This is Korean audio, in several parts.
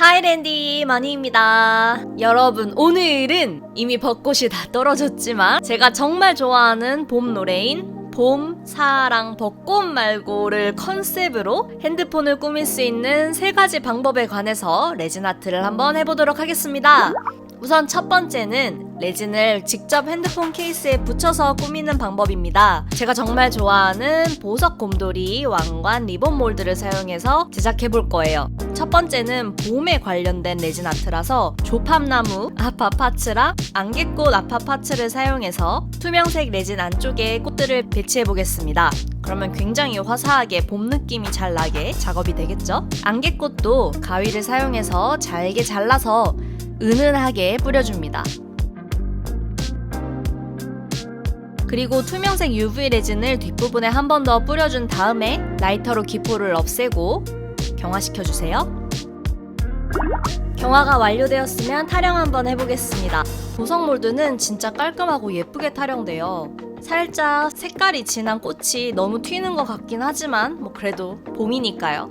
하이랜디 머니입니다. 여러분, 오늘은 이미 벚꽃이 다 떨어졌지만 제가 정말 좋아하는 봄 노래인 봄, 사랑, 벚꽃 말고를 컨셉으로 핸드폰을 꾸밀 수 있는 3가지 방법에 관해서 레진 아트를 한번 해보도록 하겠습니다. 우선 첫 번째는 레진을 직접 핸드폰 케이스에 붙여서 꾸미는 방법입니다. 제가 정말 좋아하는 보석 곰돌이 왕관 리본 몰드를 사용해서 제작해볼 거예요. 첫 번째는 봄에 관련된 레진 아트라서 조팝나무 아파 파츠랑 안개꽃 아파 파츠를 사용해서 투명색 레진 안쪽에 꽃들을 배치해보겠습니다. 그러면 굉장히 화사하게 봄 느낌이 잘 나게 작업이 되겠죠? 안개꽃도 가위를 사용해서 잘게 잘라서 은은하게 뿌려줍니다. 그리고 투명색 UV 레진을 뒷부분에 한 번 더 뿌려준 다음에 라이터로 기포를 없애고 경화시켜주세요. 경화가 완료되었으면 타령 한번 해보겠습니다. 보석 몰드는 진짜 깔끔하고 예쁘게 타령돼요. 살짝 색깔이 진한 꽃이 너무 튀는 것 같긴 하지만 그래도 봄이니까요.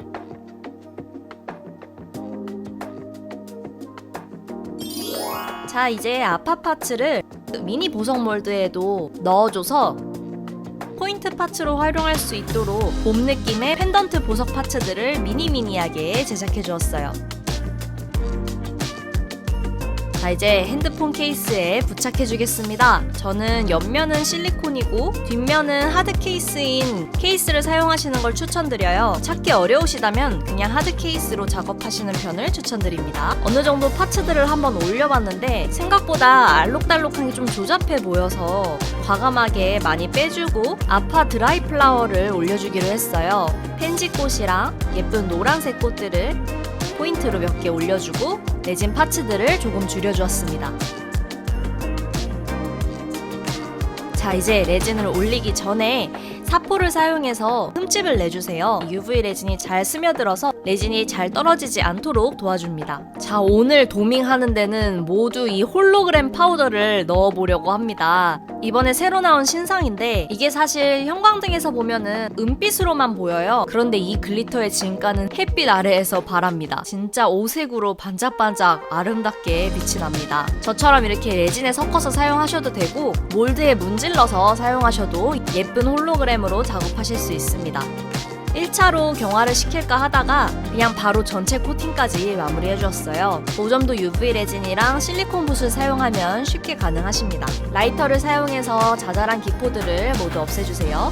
자, 이제 아파 파츠를 미니 보석 몰드에도 넣어줘서 포인트 파츠로 활용할 수 있도록 봄 느낌의 펜던트 보석 파츠들을 미니미니하게 제작해 주었어요. 자, 이제 핸드폰 케이스에 부착해 주겠습니다. 저는 옆면은 실리콘이고 뒷면은 하드 케이스인 케이스를 사용하시는 걸 추천드려요. 찾기 어려우시다면 그냥 하드 케이스로 작업하시는 편을 추천드립니다. 어느 정도 파츠들을 한번 올려봤는데 생각보다 알록달록한 게 좀 조잡해 보여서 과감하게 많이 빼주고 아파 드라이 플라워를 올려주기로 했어요. 펜지꽃이랑 예쁜 노란색 꽃들을 포인트로 몇 개 올려주고 레진 파츠들을 조금 줄여주었습니다. 자, 이제 레진을 올리기 전에 사포를 사용해서 흠집을 내주세요. UV 레진이 잘 스며들어서 레진이 잘 떨어지지 않도록 도와줍니다. 자, 오늘 도밍하는 데는 모두 이 홀로그램 파우더를 넣어보려고 합니다. 이번에 새로 나온 신상인데 이게 사실 형광등에서 보면은 은빛으로만 보여요. 그런데 이 글리터의 진가는 햇빛 아래에서 발합니다. 진짜 오색으로 반짝반짝 아름답게 빛이 납니다. 저처럼 이렇게 레진에 섞어서 사용하셔도 되고 몰드에 문질러서 사용하셔도 예쁜 홀로그램으로 작업하실 수 있습니다. 1차로 경화를 시킬까 하다가 그냥 바로 전체 코팅까지 마무리해주었어요. 5점도 UV 레진이랑 실리콘 붓을 사용하면 쉽게 가능하십니다. 라이터를 사용해서 자잘한 기포들을 모두 없애주세요.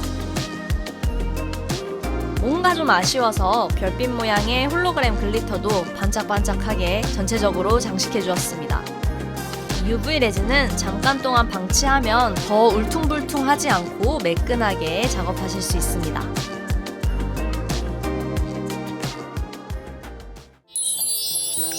뭔가 좀 아쉬워서 별빛 모양의 홀로그램 글리터도 반짝반짝하게 전체적으로 장식해주었습니다. UV 레진은 잠깐 동안 방치하면 더 울퉁불퉁하지 않고 매끈하게 작업하실 수 있습니다.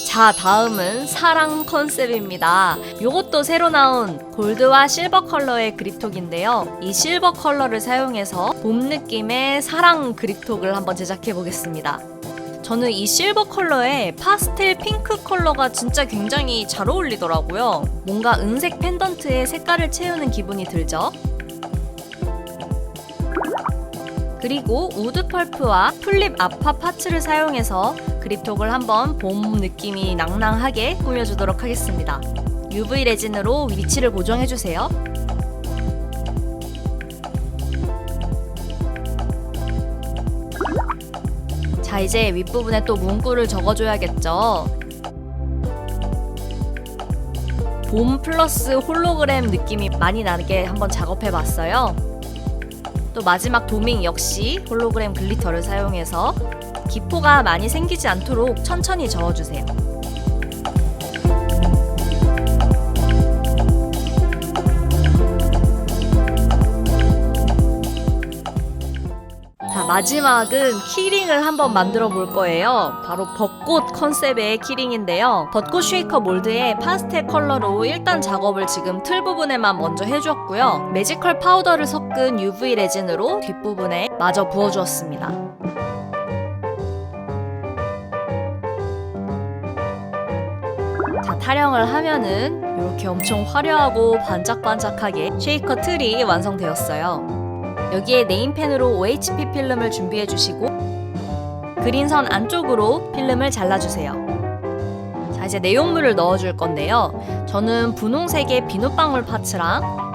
자, 다음은 사랑 컨셉입니다. 이것도 새로 나온 골드와 실버 컬러의 그립톡인데요. 이 실버 컬러를 사용해서 봄 느낌의 사랑 그립톡을 한번 제작해 보겠습니다. 저는 이 실버 컬러에 파스텔 핑크 컬러가 진짜 굉장히 잘 어울리더라고요. 뭔가 은색 펜던트에 색깔을 채우는 기분이 들죠? 그리고 우드 펄프와 튤립 아파 파츠를 사용해서 그립톡을 한번 봄 느낌이 낭낭하게 꾸며주도록 하겠습니다. UV 레진으로 위치를 고정해주세요. 자, 이제 윗부분에 또 문구를 적어줘야겠죠. 봄 플러스 홀로그램 느낌이 많이 나게 한번 작업해봤어요. 또 마지막 도밍 역시 홀로그램 글리터를 사용해서 기포가 많이 생기지 않도록 천천히 저어주세요. 자, 마지막은 키링을 한번 만들어 볼 거예요. 바로 벚꽃 컨셉의 키링인데요. 벚꽃 쉐이커 몰드에 파스텔 컬러로 일단 작업을 지금 틀 부분에만 먼저 해주었고요. 매지컬 파우더를 섞은 UV 레진으로 뒷부분에 마저 부어주었습니다. 자, 타령을 하면은 이렇게 엄청 화려하고 반짝반짝하게 쉐이커 틀이 완성되었어요. 여기에 네임펜으로 OHP 필름을 준비해 주시고 그린선 안쪽으로 필름을 잘라주세요. 자, 이제 내용물을 넣어줄 건데요. 저는 분홍색의 비눗방울 파츠랑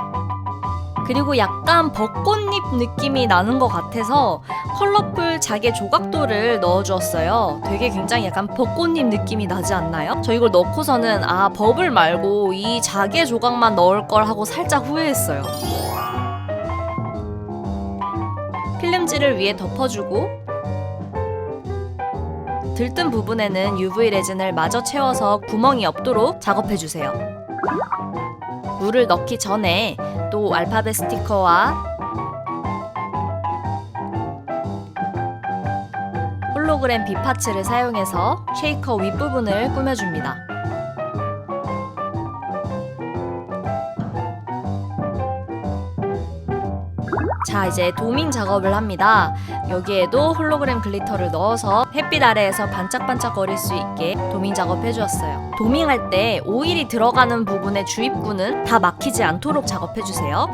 그리고 약간 벚꽃잎 느낌이 나는 것 같아서 컬러풀 자개 조각돌을 넣어주었어요. 되게 굉장히 약간 벚꽃잎 느낌이 나지 않나요? 저 이걸 넣고서는 버블 말고 이 자개 조각만 넣을 걸 하고 살짝 후회했어요. 필름지를 위에 덮어주고 들뜬 부분에는 UV 레진을 마저 채워서 구멍이 없도록 작업해주세요. 물을 넣기 전에 또 알파벳 스티커와 홀로그램 B파츠를 사용해서 쉐이커 윗부분을 꾸며줍니다. 자, 이제 도밍 작업을 합니다. 여기에도 홀로그램 글리터를 넣어서 햇빛 아래에서 반짝반짝 거릴 수 있게 도밍 작업 해주었어요. 도밍할 때 오일이 들어가는 부분의 주입구는 다 막히지 않도록 작업해주세요.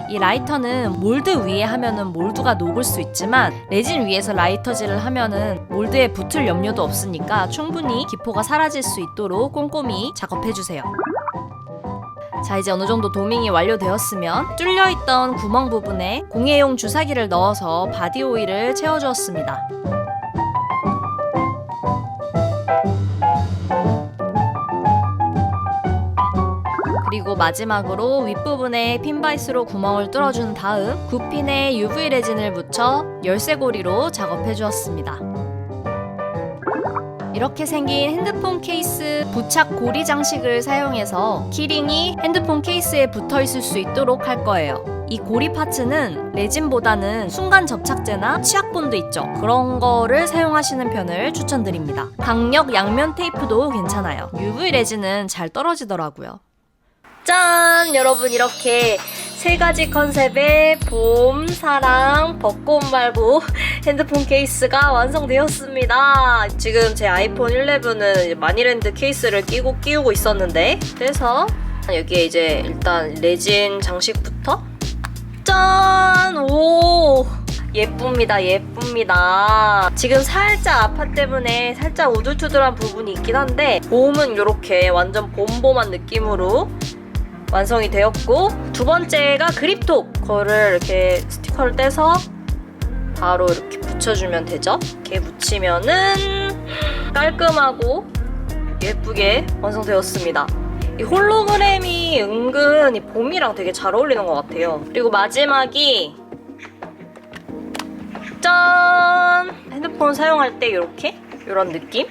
이 라이터는 몰드 위에 하면은 몰드가 녹을 수 있지만 레진 위에서 라이터질을 하면은 몰드에 붙을 염려도 없으니까 충분히 기포가 사라질 수 있도록 꼼꼼히 작업해주세요. 자, 이제 어느 정도 도밍이 완료되었으면 뚫려있던 구멍 부분에 공예용 주사기를 넣어서 바디 오일을 채워주었습니다. 그리고 마지막으로 윗부분에 핀바이스로 구멍을 뚫어준 다음 9핀에 UV 레진을 묻혀 열쇠고리로 작업해주었습니다. 이렇게 생긴 핸드폰 케이스 부착 고리 장식을 사용해서 키링이 핸드폰 케이스에 붙어 있을 수 있도록 할 거예요. 이 고리 파츠는 레진보다는 순간 접착제나 치약본드 있죠? 그런 거를 사용하시는 편을 추천드립니다. 강력 양면 테이프도 괜찮아요. UV 레진은 잘 떨어지더라고요. 짠! 여러분, 이렇게 세 가지 컨셉의 봄, 사랑, 벚꽃 말고 핸드폰 케이스가 완성되었습니다. 지금 제 아이폰 11은 마니랜드 케이스를 끼우고 있었는데, 그래서 여기에 이제 일단 레진 장식부터 짠! 오! 예쁩니다, 예쁩니다. 지금 살짝 아파 때문에 살짝 우둘투둘한 부분이 있긴 한데, 봄은 이렇게 완전 봄봄한 느낌으로 완성이 되었고, 두 번째가 그립톡. 그거를 이렇게 스티커를 떼서 바로 이렇게 붙여주면 되죠. 이렇게 붙이면은 깔끔하고 예쁘게 완성되었습니다. 이 홀로그램이 은근 이 봄이랑 되게 잘 어울리는 것 같아요. 그리고 마지막이 짠! 핸드폰 사용할 때 이런 느낌?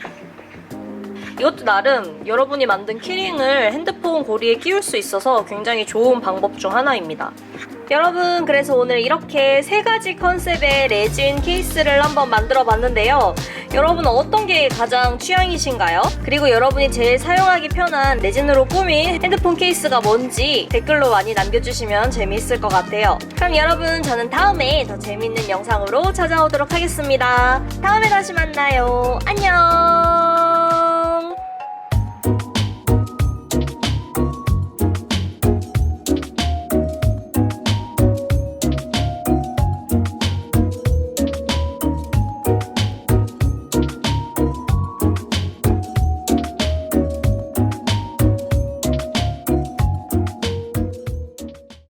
이것도 나름 여러분이 만든 키링을 핸드폰 고리에 끼울 수 있어서 굉장히 좋은 방법 중 하나입니다. 여러분, 그래서 오늘 이렇게 세 가지 컨셉의 레진 케이스를 한번 만들어 봤는데요. 여러분은 어떤 게 가장 취향이신가요? 그리고 여러분이 제일 사용하기 편한 레진으로 꾸민 핸드폰 케이스가 뭔지 댓글로 많이 남겨주시면 재미있을 것 같아요. 그럼 여러분, 저는 다음에 더 재미있는 영상으로 찾아오도록 하겠습니다. 다음에 다시 만나요. 안녕!